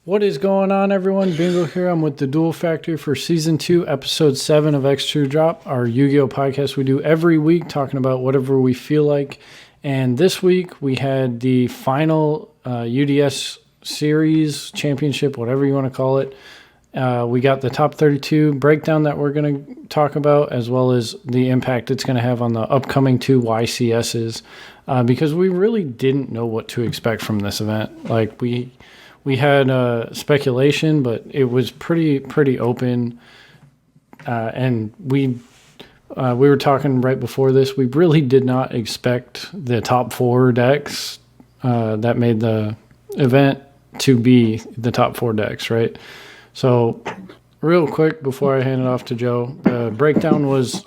What is going on, everyone? Bingo here. I'm with the Duel Factory for Season 2, Episode 7 of X-2 Drop, our Yu-Gi-Oh! Podcast we do every week, talking about whatever we feel like. And this week, we had the final UDS Series, Championship, whatever you want to call it. We got the top 32 breakdown that we're going to talk about, as well as the impact it's going to have on the upcoming two YCSs, because we really didn't know what to expect from this event. Like, we had speculation, but it was pretty open. And we were talking right before this. We really did not expect the top four decks that made the event to be the top four decks, right? So real quick before I hand it off to Joe, the breakdown was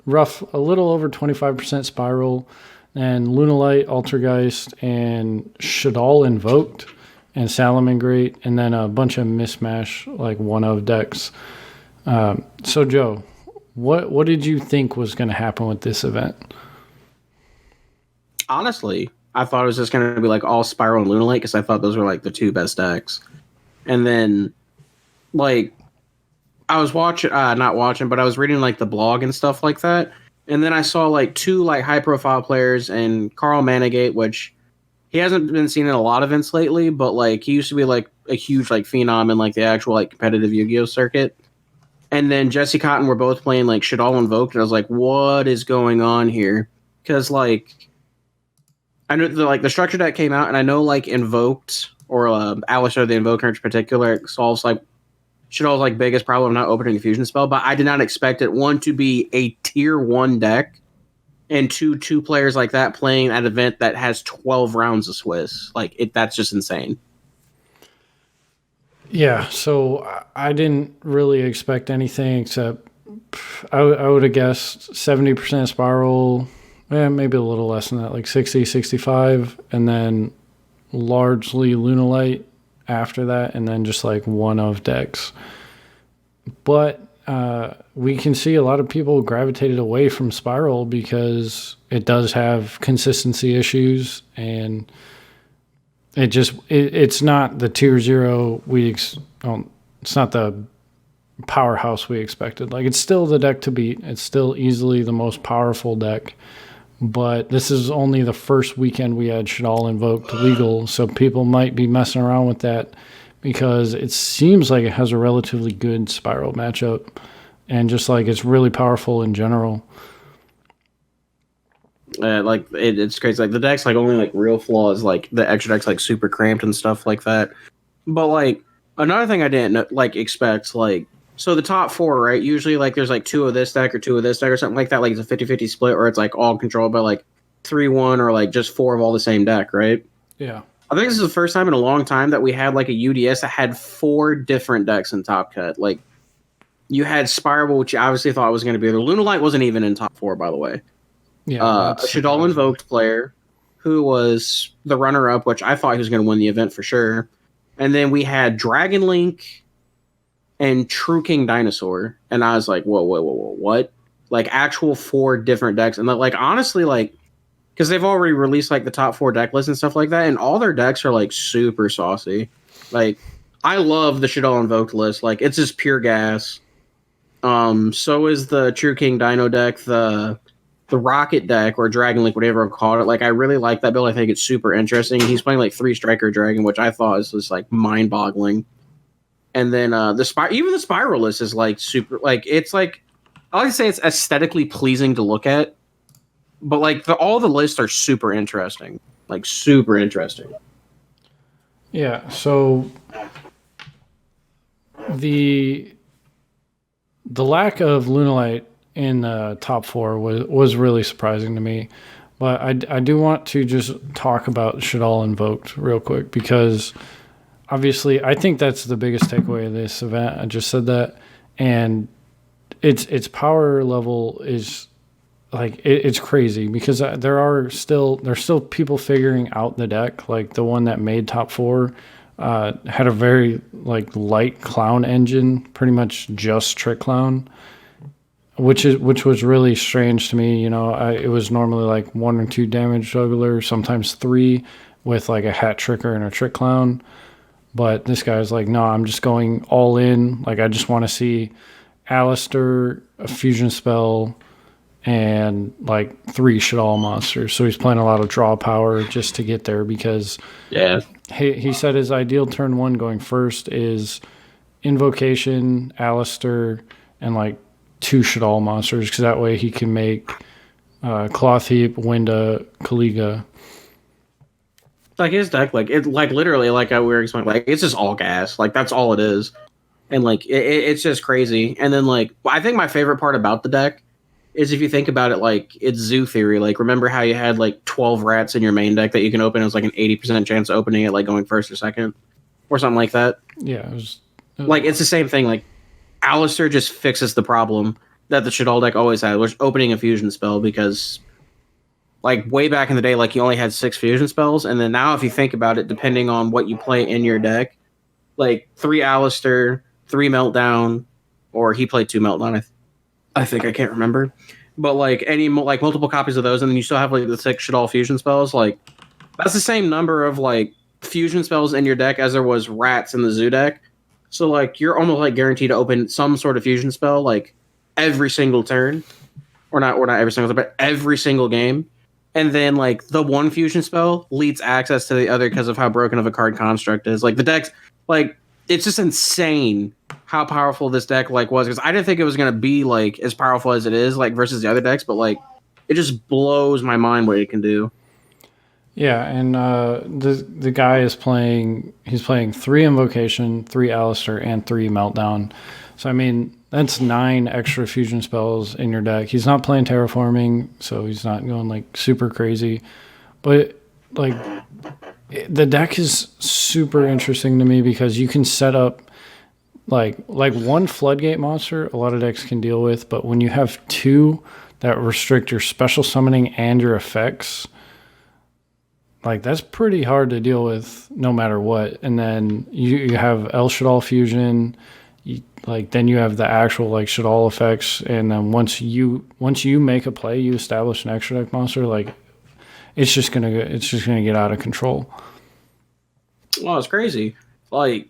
rough, a little over 25% Spiral, and Lunalite, Altergeist, and Shadal Invoked, and Salamangreat, and then a bunch of mismatch, like one-of decks. So, Joe, what did you think was going to happen with this event? Honestly, I thought it was just going to be like all Spiral and Lunalite, because I thought those were like the two best decks. And then, like, I was not watching, but I was reading like the blog and stuff like that. And then I saw like two like high-profile players, and Carl Manigate, which he hasn't been seen in a lot of events lately, but like he used to be like a huge like phenom in like the actual like competitive Yu-Gi-Oh circuit. And then Jesse Cotton were both playing like Shadal Invoked, and I was like, what is going on here? Because like I know the structure deck came out, and I know like Invoked or Alistair the Invoker in particular solves like Shadal's like biggest problem not opening the fusion spell, but I did not expect it one to be a tier 1 deck, and two players like that playing at an event that has 12 rounds of Swiss. Like, that's just insane. Yeah, so I didn't really expect anything except I would have guessed 70% Spiral, maybe a little less than that, like 60, 65, and then largely Lunalite after that, and then just like one-of decks. But we can see a lot of people gravitated away from Spiral because it does have consistency issues, and it's not the tier 0 it's not the powerhouse we expected. Like, it's still the deck to beat. It's still easily the most powerful deck, but this is only the first weekend we had Shadal Invoked legal, so people might be messing around with that because it seems like it has a relatively good Spiral matchup, and just like it's really powerful in general. It's crazy. Like, the deck's like only like real flaws, like the extra deck's like super cramped and stuff like that. But like another thing I didn't like expect, like, so the top four, right? Usually like there's like two of this deck or two of this deck or something like that. Like it's a 50-50 split, or it's like all controlled by like 3-1 or like just four of all the same deck, right? Yeah. I think this is the first time in a long time that we had like a UDS that had four different decks in Top Cut. Like, you had Spiral, which you obviously thought was going to be there. Lunalite wasn't even in top 4, by the way. Yeah. Shadal Invoked player, who was the runner-up, which I thought he was going to win the event for sure. And then we had Dragon Link and True King Dinosaur. And I was like, whoa, what? Like, actual four different decks. And like, honestly, like, because they've already released like the top 4 deck lists and stuff like that, and all their decks are like super saucy. Like, I love the Shadal Invoked list. Like, it's just pure gas. So is the True King Dino deck, the Rocket deck, or Dragon Link, whatever I call it. Like, I really like that build. I think it's super interesting. He's playing like 3 Striker Dragon, which I thought was just like mind boggling. And then even the Spiral list is like super. Like, it's like, I like to say it's aesthetically pleasing to look at. But like all the lists are super interesting, like super interesting. Yeah. So the lack of Lunalite in the top 4 was really surprising to me, but I do want to just talk about Shadal Invoked real quick, because obviously I think that's the biggest takeaway of this event. I just said that, and its power level is. Like, it's crazy because there's still people figuring out the deck. Like, the one that made top 4 had a very like light clown engine, pretty much just Trick Clown, which was really strange to me. You know, it was normally like 1 or 2 damage juggler, sometimes 3, with like a hat tricker and a Trick Clown. But this guy's like, no, I'm just going all in. Like, I just want to see Alistair, a fusion spell, and like 3 Shaddoll monsters. So he's playing a lot of draw power just to get there because he said his ideal turn 1 going first is Invocation, Alistair, and like 2 Shaddoll monsters because that way he can make Cloth Heap, Winda, Kaliga. Like his deck, like it, like literally, like we were explaining, like it's just all gas. Like that's all it is, and like it's just crazy. And then like I think my favorite part about the deck is if you think about it, like it's zoo theory. Like remember how you had like 12 rats in your main deck that you can open? It was like an 80% chance of opening it, like going first or second, or something like that. Yeah, it was like it's the same thing. Like Alistair just fixes the problem that the Shaddoll deck always had, which opening a fusion spell because. Like way back in the day, like you only had 6 fusion spells, and then now if you think about it, depending on what you play in your deck, like 3 Alistair, 3 Meltdown, or he played 2 Meltdown. I think I can't remember, but like any like multiple copies of those, and then you still have like the 6 Shaddoll fusion spells. Like that's the same number of like fusion spells in your deck as there was rats in the zoo deck. So like you're almost like guaranteed to open some sort of fusion spell like every single turn, or not every single, but every single game. And then, like, the one fusion spell leads access to the other because of how broken of a card construct is. Like, the deck's, like, it's just insane how powerful this deck, like, was. Because I didn't think it was going to be, like, as powerful as it is, like, versus the other decks. But, like, it just blows my mind what it can do. Yeah, and the guy is playing, he's playing 3 Invocation, 3 Alistair, and 3 Meltdown. So, I mean, that's 9 extra fusion spells in your deck. He's not playing Terraforming, so he's not going, like, super crazy. But, like, the deck is super interesting to me because you can set up, like one Floodgate monster, a lot of decks can deal with. But when you have 2 that restrict your special summoning and your effects, like, that's pretty hard to deal with no matter what. And then you have El Shaddoll Fusion... then you have the actual like Shaddoll effects, and then once you make a play, you establish an extra deck monster. Like it's just gonna get out of control. Well, it's crazy. Like,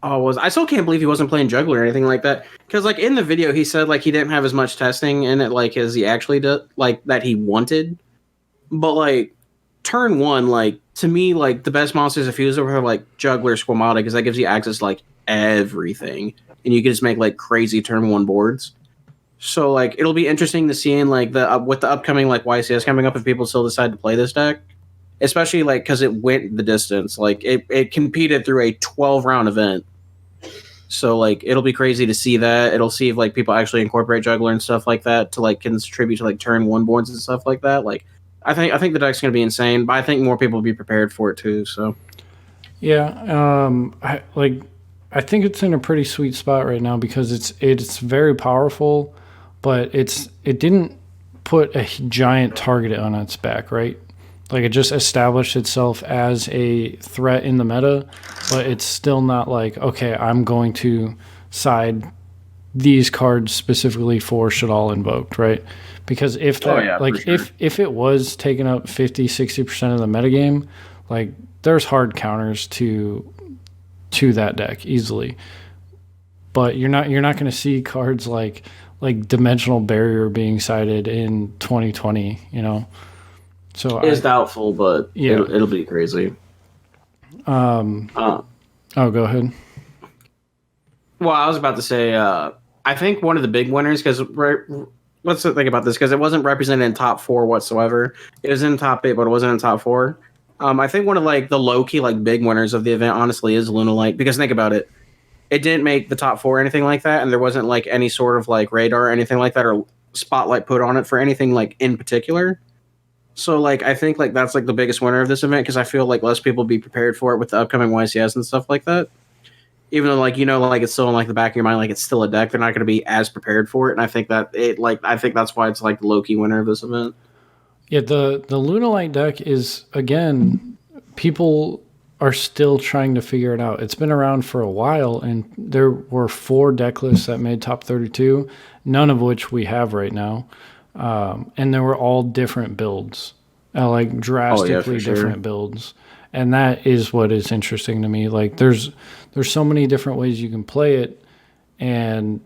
I still can't believe he wasn't playing Juggler or anything like that. Because like in the video, he said like he didn't have as much testing in it like as he actually did, like that he wanted. But like turn 1, like to me, like the best monsters to fuse over are like Juggler, Squamata, because that gives you access to like everything, and you can just make like crazy turn 1 boards. So like it'll be interesting to see in like the with the upcoming like YCS coming up if people still decide to play this deck, especially like because it went the distance. Like it competed through a 12-round event, so like it'll be crazy to see that. It'll see if like people actually incorporate Juggler and stuff like that to like contribute to like turn 1 boards and stuff like that. Like I think the deck's gonna be insane, but I think more people will be prepared for it too. So yeah, I think it's in a pretty sweet spot right now because it's very powerful, but it didn't put a giant target on its back, right? Like it just established itself as a threat in the meta, but it's still not like, okay, I'm going to side these cards specifically for Shaddoll Invoked, right? Because if that sure. if it was taking up 50-60% of the metagame, like there's hard counters to that deck easily. But you're not going to see cards like Dimensional Barrier being sided in 2020, you know. So it's doubtful, but yeah, it'll be crazy. Oh, go ahead. Well, I was about to say, I think one of the big winners, because let's think about this, because it wasn't represented in top 4 whatsoever. It was in top 8, but it wasn't in top 4. I think one of like the low key like big winners of the event, honestly, is Lunalight, because think about it. It didn't make the top 4 or anything like that, and there wasn't like any sort of like radar or anything like that or spotlight put on it for anything like in particular. So like I think like that's like the biggest winner of this event, because I feel like less people be prepared for it with the upcoming YCS and stuff like that. Even though like like it's still in like the back of your mind, like it's still a deck, they're not going to be as prepared for it, and I think that's why it's like the low key winner of this event. Yeah, the Lunalight deck is, again, people are still trying to figure it out. It's been around for a while, and there were 4 deck lists that made top 32, none of which we have right now. And they were all different builds, like drastically different builds. And that is what is interesting to me. Like there's so many different ways you can play it, and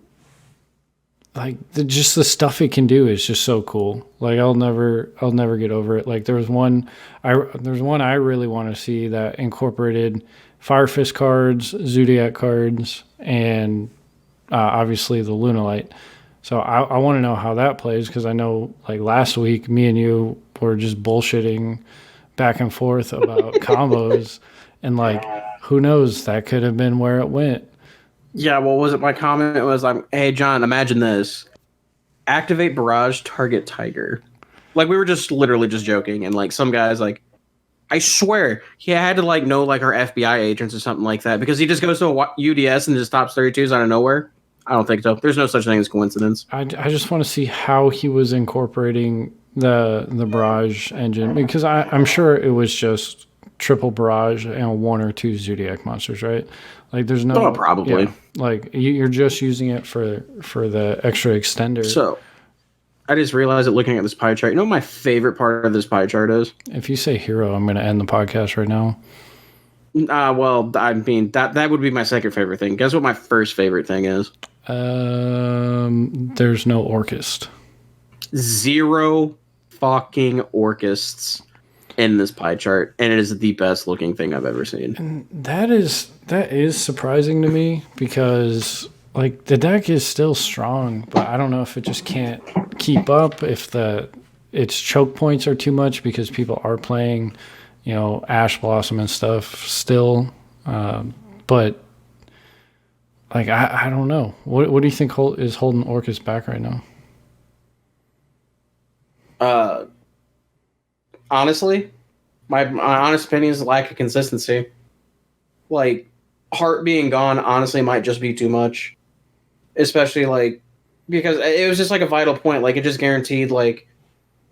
like just the stuff it can do is just so cool. Like I'll never get over it. Like there's one I really want to see that incorporated Fire Fist cards, Zodiac cards, and obviously the Lunalight. So I want to know how that plays, because I know like last week me and you were just bullshitting back and forth about combos, and like who knows, that could have been where it went. Yeah, what was it? My comment was, hey, John, imagine this. Activate Barrage, target Tiger. Like, we were just literally just joking, and, like, some guys, like, I swear, he had to, like, know, like, our FBI agents or something like that, because he just goes to a UDS and just stops 32s out of nowhere. I don't think so. There's no such thing as coincidence. I just want to see how he was incorporating the Barrage engine, because I'm sure it was just triple Barrage and one or two Zodiac monsters, right? Like there's no... Oh, probably. Yeah, like you're just using it for the extra extender. So, I just realized that looking at this pie chart, you know what my favorite part of this pie chart is? If you say hero, I'm going to end the podcast right now. Well, I mean, that would be my second favorite thing. Guess what my first favorite thing is? There's no Orchist. 0 fucking Orchists in this pie chart, and it is the best looking thing I've ever seen. And that is surprising to me, because like the deck is still strong, but I don't know if it just can't keep up, if its choke points are too much, because people are playing, you know, Ash Blossom and stuff still. But like I don't know. What do you think is holding Orcus back right now? Honestly, my honest opinion is the lack of consistency. Like, Heart being gone, honestly, might just be too much. Especially, like, because it was just, like, a vital point. Like, it just guaranteed, like,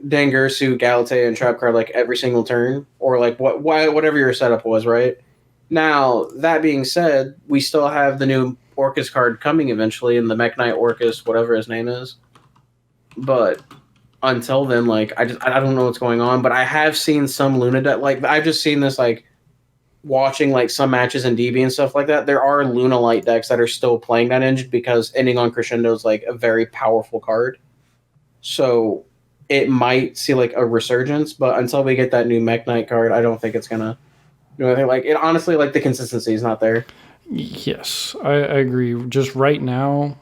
Dengursu, Galatea, and Trap Card, like, every single turn. Or, like, whatever your setup was, right? Now, that being said, we still have the new Orcus card coming eventually, in the Mech Knight Orcus, whatever his name is. But until then, like, I don't know what's going on, but I have seen some Luna deck. Like, I've just seen this, like, watching, like, some matches in DB and stuff like that. There are Luna Light decks that are still playing that engine, because Ending on Crescendo is, like, a very powerful card. So it might see, like, a resurgence, but until we get that new Mech Knight card, I don't think it's gonna do anything. Like, it honestly, like, the consistency is not there. Yes, I agree. Just right now,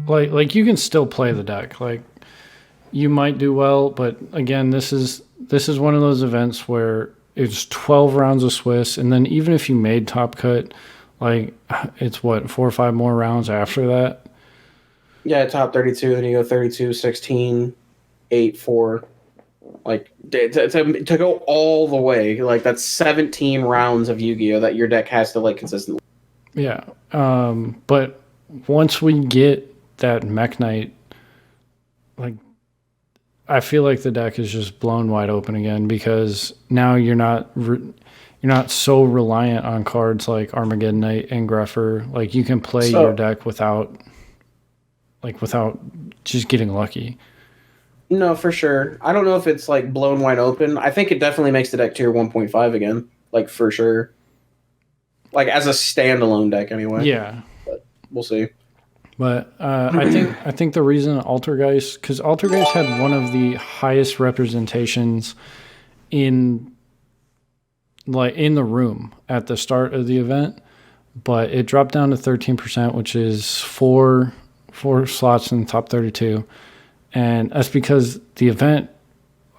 like you can still play the deck. Like, you might do well, but again, this is one of those events where it's 12 rounds of Swiss, and then even if you made top cut, like, it's what, 4 or 5 more rounds after that? Yeah, top 32, then you go 32, 16, 8, 4. Like, to go all the way, like, that's 17 rounds of Yu-Gi-Oh! That your deck has to, like, consistently. Yeah, but once we get that Mech Knight, like, I feel like the deck is just blown wide open again, because now you're not so reliant on cards like Armageddon Knight and Greffer. Like, you can play your deck without just getting lucky. No, for sure. I don't know if it's, like, blown wide open. I think it definitely makes the deck tier 1.5 again, like, for sure. Like, as a standalone deck, anyway. Yeah, but we'll see. But I think the reason Altergeist, because Altergeist had one of the highest representations in the room at the start of the event, but it dropped down to 13%, which is four slots in the top 32, and that's because the event,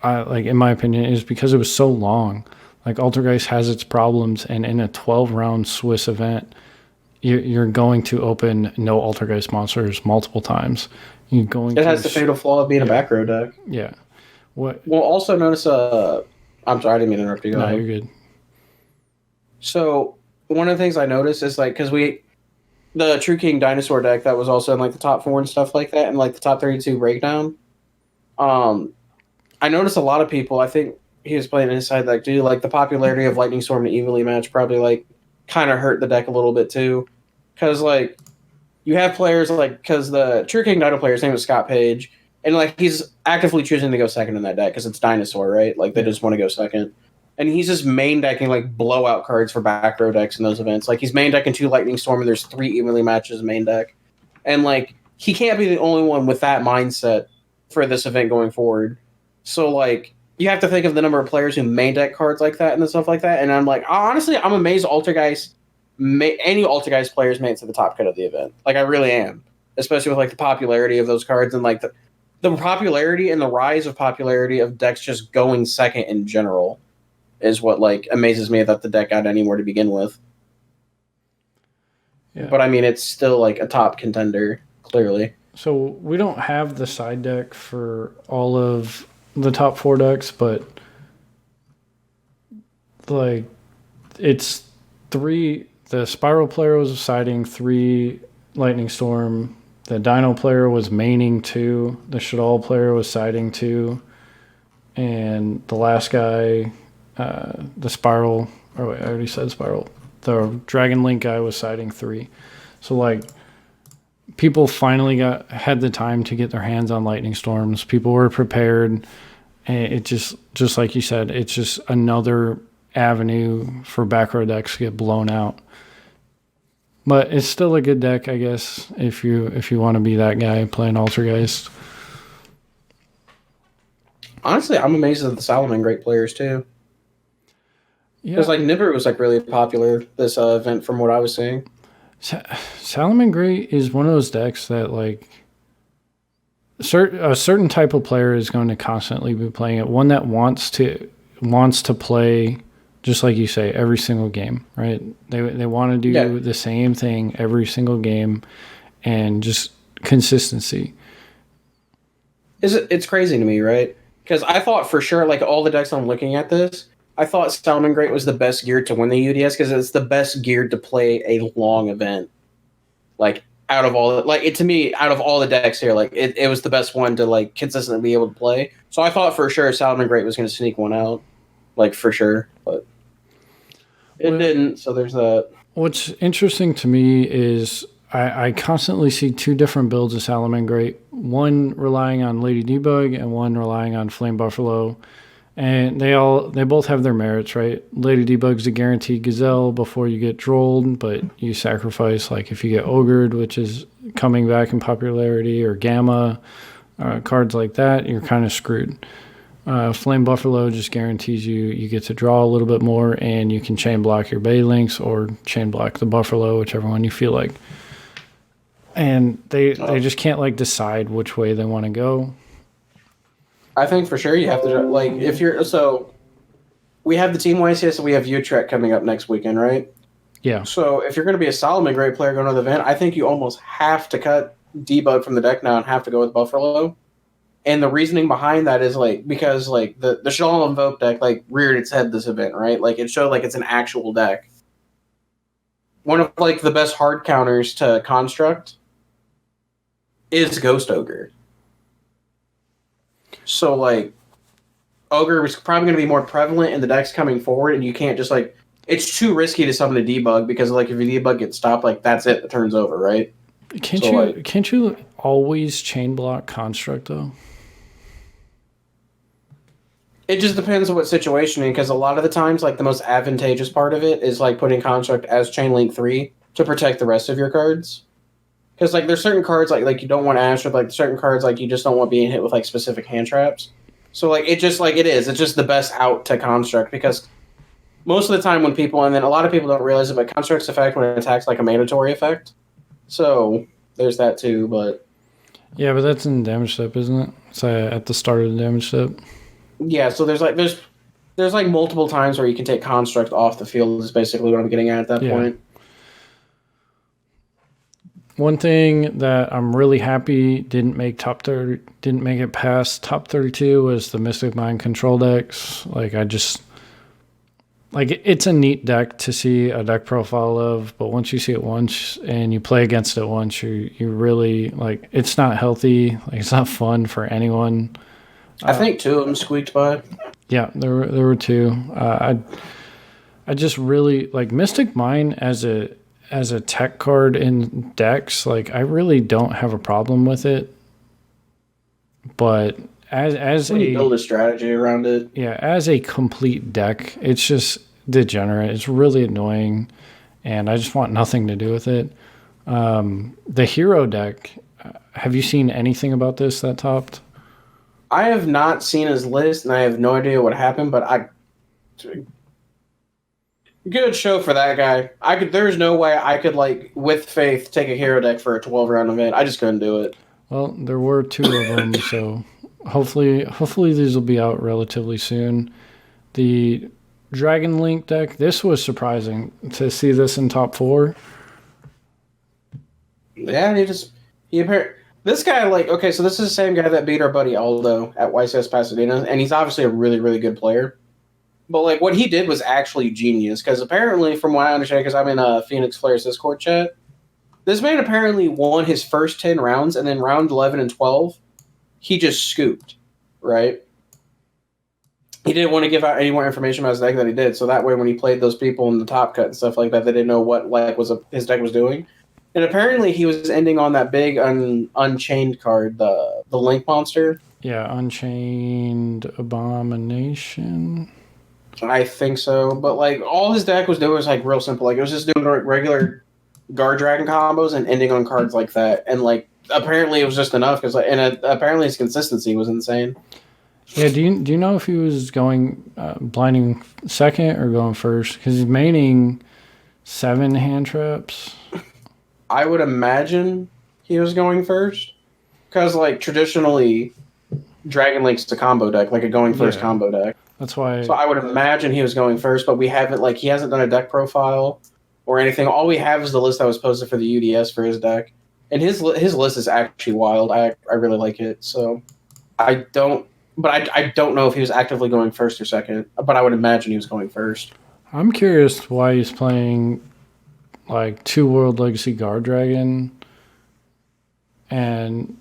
like, in my opinion, is because it was so long. Like, Altergeist has its problems, and in a 12-round Swiss event, you're going to open no Altergeist monsters multiple times. It has the fatal flaw of being a back row deck. Yeah. What? Well, also notice. I'm sorry, I didn't mean to interrupt you. No, you're good. So one of the things I noticed is, like, because the True King Dinosaur deck that was also in, like, the top 4 and stuff like that, and, like, the top 32 breakdown. I noticed a lot of people. I think he was playing inside deck too. Like, the popularity of Lightning Storm and Evenly Match probably, like, kind of hurt the deck a little bit too, because, like, you have players, like, because the True King Dino player's name is Scott Page, and, like, he's actively choosing to go second in that deck because it's Dinosaur, right? Like, they just want to go second, and he's just main decking like blowout cards for back row decks in those events. Like he's main decking 2 Lightning Storm, and there's 3 evenly matches main deck, and like he can't be the only one with that mindset for this event going forward. So like you have to think of the number of players who main deck cards like that and stuff like that. And I'm like, honestly, I'm amazed Altergeist, any Altergeist players made it to the top cut of the event. Like I really am, especially with like the popularity of those cards and like the popularity and the rise of popularity of decks just going second in general is what like amazes me that the deck got anywhere to begin with. Yeah. But I mean, it's still like a top contender, clearly. So we don't have the side deck for all of the top 4 decks, but like it's 3. The Spiral player was siding 3 Lightning Storm. The Dino player was maining 2. The Shaddoll player was siding 2. And the last guy, the Spiral, oh wait, I already said Spiral. The Dragon Link guy was siding 3. So like people finally had the time to get their hands on Lightning Storms. People were prepared. And it just like you said, it's just another avenue for back row decks to get blown out. But it's still a good deck, I guess, if you want to be that guy playing Altergeist. Honestly, I'm amazed at the Salamangreat players too. Yeah, because like Nibiru was like really popular this event from what I was seeing. Salamangreat is one of those decks that like a certain type of player is going to constantly be playing it. One that wants to play, just like you say, every single game, right? They want to do the same thing every single game, and just consistency. It's crazy to me, right? Because I thought for sure, like all the decks I'm looking at this, I thought Salamangreat was the best geared to win the UDS because it's the best geared to play a long event. Like out of all, to me, out of all the decks here, like it was the best one to like consistently be able to play. So I thought for sure Salamangreat was going to sneak one out, like for sure, but it didn't. So there's that. What's interesting to me is I constantly see 2 different builds of Salamangreat. One relying on Lady Debug and one relying on Flame Buffalo. And they both have their merits, right? Lady Debug's a guaranteed gazelle before you get drolled, but you sacrifice, like if you get ogred, which is coming back in popularity, or gamma, cards like that, you're kind of screwed. Flame Buffalo just guarantees you get to draw a little bit more, and you can chain block your Bay Links or chain block the Buffalo, whichever one you feel like. And they just can't like decide which way they want to go. I think for sure you have to, like, if you're, so we have the Team YCS and we have Utrecht coming up next weekend, right? Yeah. So if you're going to be a Salamangreat player going to the event, I think you almost have to cut Debug from the deck now and have to go with Buffalo. And the reasoning behind that is, like, because, like, the Shaddoll Invoke deck, like, reared its head this event, right? Like, it showed, like, it's an actual deck. One of, like, the best hard counters to Construct is Ghost Ogre. So, like, Ogre is probably going to be more prevalent in the decks coming forward, and you can't just, like, it's too risky to summon a Debug, because, like, if your Debug gets stopped, like, that's it, the turn's over, right? Can't you always chain block Construct, though? It just depends on what situation, because a lot of the times, like, the most advantageous part of it is, like, putting Construct as Chain Link 3 to protect the rest of your cards. Because, like, there's certain cards, like you don't want Ash, or, like, certain cards, like, you just don't want being hit with, like, specific hand traps. So, like, it just, like, it's just the best out to Construct, because most of the time when people, and then a lot of people don't realize it, but Construct's effect when it attacks, like, a mandatory effect. So, there's that, too, but... Yeah, but that's in damage step, isn't it? It's at the start of the damage step. Yeah, so there's multiple times where you can take Construct off the field is basically what I'm getting at that point. One thing that I'm really happy didn't make it past top 32 was the Mystic Mind control decks. Like, it's a neat deck to see a deck profile of, but once you see it once and you play against it once, you really, like, it's not healthy. Like, it's not fun for anyone. I think 2 of them squeaked by. Yeah, there were 2. I just really like Mystic Mind as a tech card in decks. Like, I really don't have a problem with it, but as when you a build a strategy around it. yeah, as a complete deck, it's just degenerate. It's really annoying, and I just want nothing to do with it. The hero deck. Have you seen anything about this that topped? I have not seen his list, and I have no idea what happened. But good show for that guy. There's no way I could like with faith take a hero deck for a 12-round event. I just couldn't do it. Well, there were 2 of them, so hopefully these will be out relatively soon. The Dragon Link deck. This was surprising to see this in top 4. Yeah, this guy like okay. So this is the same guy that beat our buddy Aldo at YCS Pasadena, and he's obviously a really really good player. But like what he did was actually genius because apparently, from what I understand, because I'm in a Phoenix Flares Discord chat, this man apparently won his first 10 rounds, and then round 11 and 12, he just scooped, right? He didn't want to give out any more information about his deck than he did, so that way when he played those people in the top cut and stuff like that, they didn't know what his deck was doing. And apparently he was ending on that big Unchained card, the Link Monster. Yeah, Unchained Abomination. I think so, but like all his deck was doing was like real simple. Like it was just doing regular Guard Dragon combos and ending on cards like that. And like apparently it was just enough because apparently his consistency was insane. Yeah, do you know if he was going blinding second or going first? Because he's maining 7 hand traps. I would imagine he was going first because like traditionally Dragon Link's a combo deck, like a going first combo deck. That's why. So I would imagine he was going first, but he hasn't done a deck profile or anything. All we have is the list that was posted for the UDS for his deck, and his list is actually wild. I really like it. So I don't know if he was actively going first or second, but I would imagine he was going first. I'm curious why he's playing like 2 World Legacy Guard Dragon and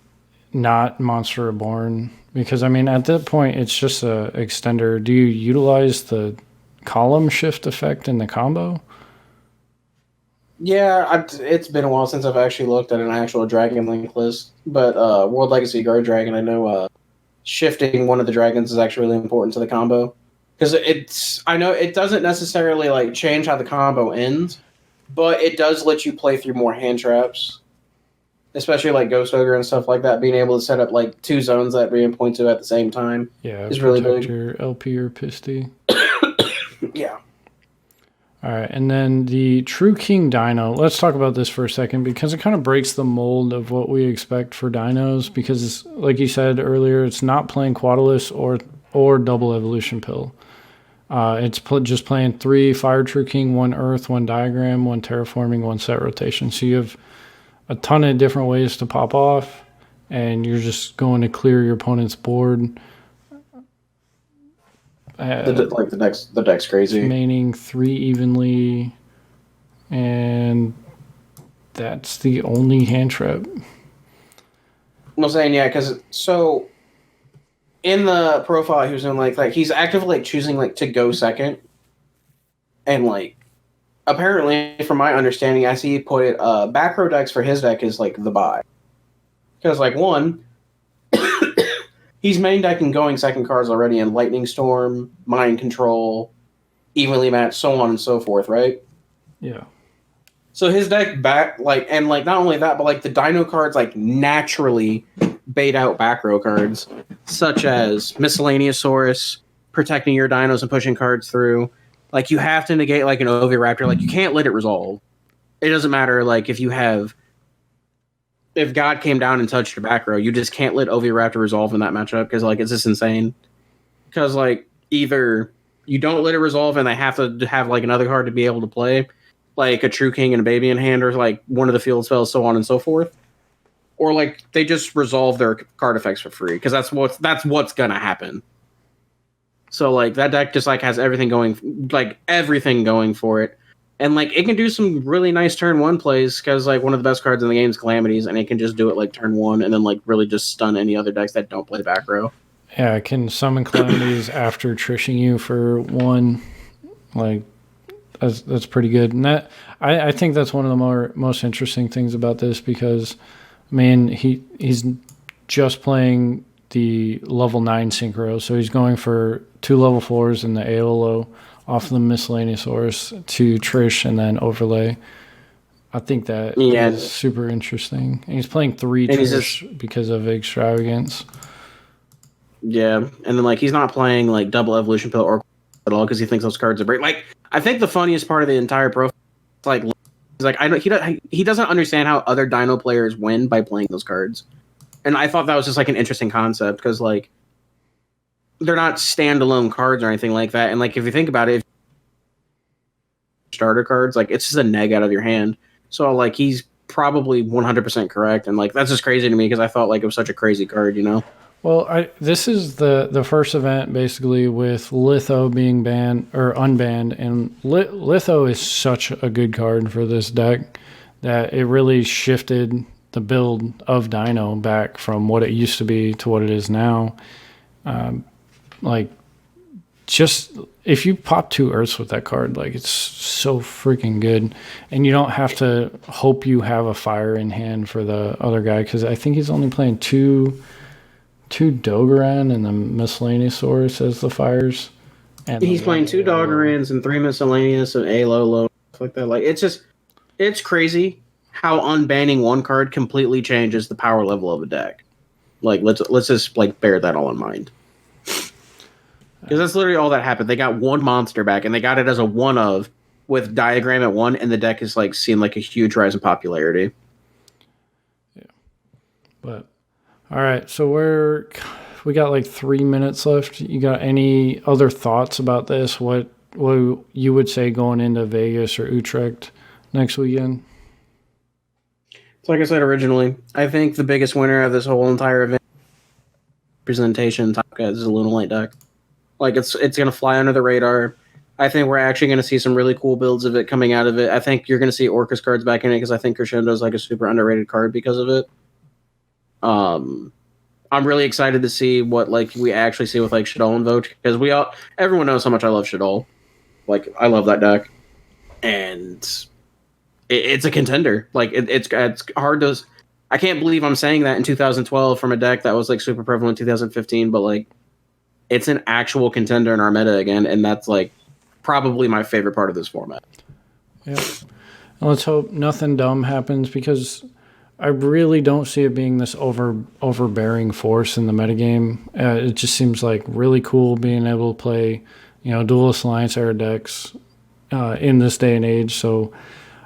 not Monster Reborn. Because, I mean, at that point, it's just a extender. Do you utilize the column shift effect in the combo? Yeah, it's been a while since I've actually looked at an actual Dragon Link list. But World Legacy Guard Dragon, I know shifting one of the dragons is actually really important to the combo. Because I know it doesn't necessarily like change how the combo ends, but it does let you play through more hand traps. Especially like Ghost Ogre and stuff like that, being able to set up like 2 zones that we can point to at the same time is really big. Your LP or Pisty. Yeah. All right, and then the True King Dino. Let's talk about this for a second because it kind of breaks the mold of what we expect for dinos. Because, like you said earlier, it's not playing Quadalus or Double Evolution Pill. It's just playing 3 Fire True King, 1 Earth, 1 Diagram, 1 Terraforming, 1 Set Rotation. So you have a ton of different ways to pop off, and you're just going to clear your opponent's board. The deck's crazy. Remaining 3 evenly, and that's the only hand trap. I'm saying because so in the profile he was doing like he's actively like choosing like to go second, and like apparently from my understanding, I see he put it back row decks for his deck is like the buy because like one. He's main decking going second cards already in Lightning Storm, Mind Control, Evenly Matched, so on and so forth, right? Yeah. So his deck not only that, but like the Dino cards like naturally bait out back row cards, such as Miscellaneousaurus, protecting your dinos and pushing cards through. Like you have to negate like an Oviraptor, like you can't let it resolve. It doesn't matter like if God came down and touched your back row, you just can't let Oviraptor resolve in that matchup because like it's just insane. Because like either you don't let it resolve and they have to have like another card to be able to play, like a True King and a Baby in hand, or like one of the field spells, so on and so forth, or like they just resolve their card effects for free because that's what's gonna happen. So like that deck just like has everything going for it. And, like, it can do some really nice turn 1 plays because, like, one of the best cards in the game is Calamities, and it can just do it, like, turn 1 and then, like, really just stun any other decks that don't play back row. Yeah, it can summon Calamities after trishing you for 1. Like, that's pretty good. And that I think that's one of the most interesting things about this because, I mean, he's just playing the level 9 synchro. So he's going for 2 level 4s in the Aolo off the Miscellaneousaurus to Trish and then overlay. I think that is super interesting. And he's playing 3 Trish because of Extravagance. Yeah, and then like he's not playing like double evolution pill or at all because he thinks those cards are break. Like I think the funniest part of the entire profile is like he's like he doesn't understand how other Dino players win by playing those cards, and I thought that was just like an interesting concept because like they're not standalone cards or anything like that. And like if you think about it, starter cards like it's just a neg out of your hand. So like he's probably 100% correct, and like that's just crazy to me because I thought like it was such a crazy card, you know. Well, this is the first event basically with Litho being banned or unbanned, and Litho is such a good card for this deck that it really shifted the build of Dino back from what it used to be to what it is now. Like, just if you pop 2 Earths with that card, like it's so freaking good, and you don't have to hope you have a fire in hand for the other guy because I think he's only playing two Dogoran and the Miscellaneousaurus as the fires. And he's playing 2 Dogorans and 3 Miscellaneous and a low stuff like that. Like it's crazy how unbanning one card completely changes the power level of a deck. Like let's just like bear that all in mind. Because that's literally all that happened. They got one monster back and they got it as a 1 of with Diagram at 1, and the deck is like seeing like a huge rise in popularity. Yeah. But all right, so we got like 3 minutes left. You got any other thoughts about this? What you would say going into Vegas or Utrecht next weekend? So like I said originally, I think the biggest winner of this whole entire event presentation is a Lunalite deck. Like it's gonna fly under the radar. I think we're actually gonna see some really cool builds of it coming out of it. I think you're gonna see Orcus cards back in it because I think Crescendo is like a super underrated card because of it. I'm really excited to see what like we actually see with like Shadol and Vote because everyone knows how much I love Shadol. Like I love that deck, and it's a contender. Like it's hard to. I can't believe I'm saying that in 2012 from a deck that was like super prevalent in 2015, but like it's an actual contender in our meta again, and that's like probably my favorite part of this format. Yeah, and let's hope nothing dumb happens because I really don't see it being this overbearing force in the metagame. It just seems like really cool being able to play, Duelist Alliance era decks in this day and age. So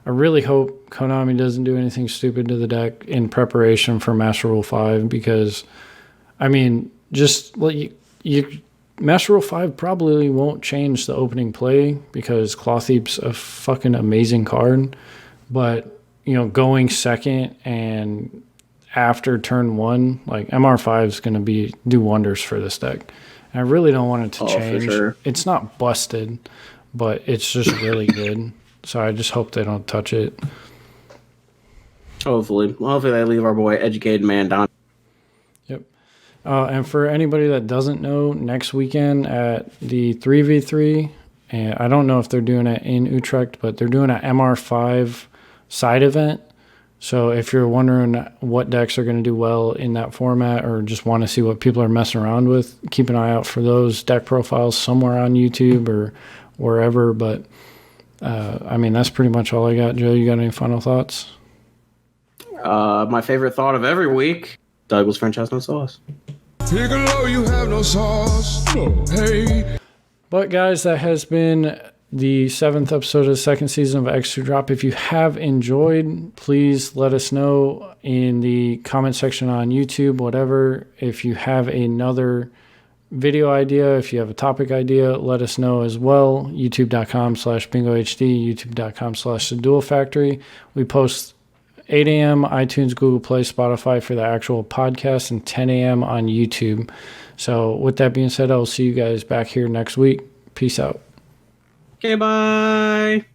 I really hope Konami doesn't do anything stupid to the deck in preparation for Master Rule 5 because, I mean, just like Master Rule 5 probably won't change the opening play because Clothheap's a fucking amazing card, but going second and after turn 1, like MR5 is going to do wonders for this deck. And I really don't want it to change. For sure. It's not busted, but it's just really good. So I just hope they don't touch it. Hopefully they leave our boy Educated Man down. Yep. And for anybody that doesn't know, next weekend at the 3v3, and I don't know if they're doing it in Utrecht, but they're doing an MR5 side event. So if you're wondering what decks are going to do well in that format or just want to see what people are messing around with, keep an eye out for those deck profiles somewhere on YouTube or wherever. But I mean, that's pretty much all I got. Joe, you got any final thoughts? My favorite thought of every week, Douglas French has no sauce. Piccolo, you have no sauce. Hey. But guys, that has been the 7th episode of the 2nd season of X2 Drop. If you have enjoyed, please let us know in the comment section on YouTube, whatever. If you have another video idea, if you have a topic idea, let us know as well. youtube.com/bingohd, youtube.com/theduelfactory. We post 8 a.m. iTunes, Google Play, Spotify for the actual podcast, and 10 a.m. on YouTube. So with that being said, I'll see you guys back here next week. Peace out. Okay, bye.